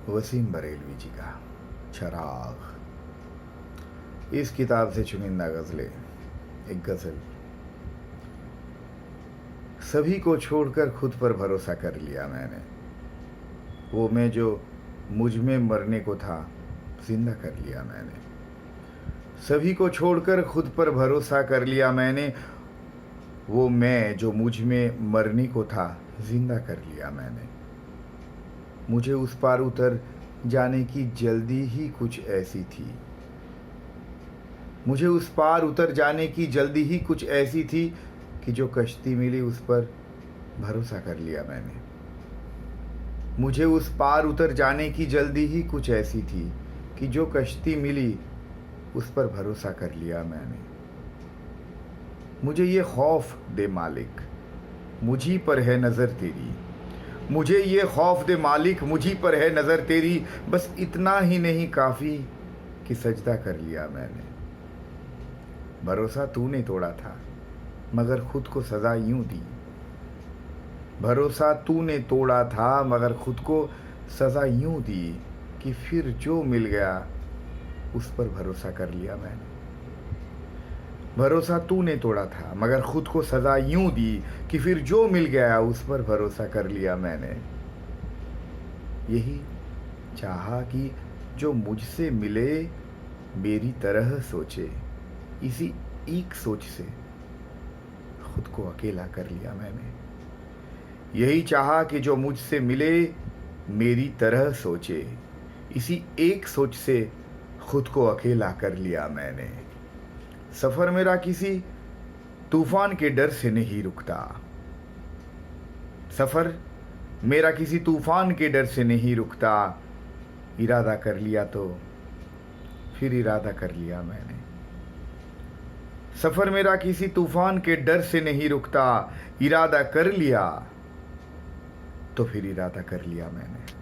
वसीम बरेलवी जी का चराग। इस किताब से चुनिंदा गज़लें। एक गज़ल। सभी को छोड़कर खुद पर भरोसा कर लिया मैंने, वो मैं जो मुझ में मरने को था जिंदा कर लिया मैंने। सभी को छोड़कर खुद पर भरोसा कर लिया मैंने, वो मैं जो मुझ में मरने को था जिंदा कर लिया मैंने। मुझे उस पार उतर जाने की जल्दी ही कुछ ऐसी थी, मुझे उस पार उतर जाने की जल्दी ही कुछ ऐसी थी कि जो कश्ती मिली उस पर भरोसा कर लिया मैंने। मुझे उस पार उतर जाने की जल्दी ही कुछ ऐसी थी कि जो कश्ती मिली उस पर भरोसा कर लिया मैंने। मुझे ये खौफ दे मालिक, मुझी पर है नज़र तेरी, मुझे ये खौफ दे मालिक, मुझी पर है नज़र तेरी। बस इतना ही नहीं काफ़ी कि सजदा कर लिया मैंने। भरोसा तूने तोड़ा था मगर खुद को सज़ा यूं दी, भरोसा तूने तोड़ा था मगर खुद को सज़ा यूं दी कि फिर जो मिल गया उस पर भरोसा कर लिया मैंने। भरोसा तूने तोड़ा था मगर खुद को सज़ा यूं दी कि फिर जो मिल गया उस पर भरोसा कर लिया मैंने। यही चाहा कि जो मुझसे मिले मेरी तरह सोचे, इसी एक सोच से खुद को अकेला कर लिया मैंने। यही चाहा कि जो मुझसे मिले मेरी तरह सोचे, इसी एक सोच से खुद को अकेला कर लिया मैंने। सफ़र मेरा किसी तूफान के डर से नहीं रुकता, सफ़र मेरा किसी तूफान के डर से नहीं रुकता। इरादा कर लिया तो फिर इरादा कर लिया मैंने। सफ़र मेरा किसी तूफान के डर से नहीं रुकता, इरादा कर लिया तो फिर इरादा कर लिया मैंने।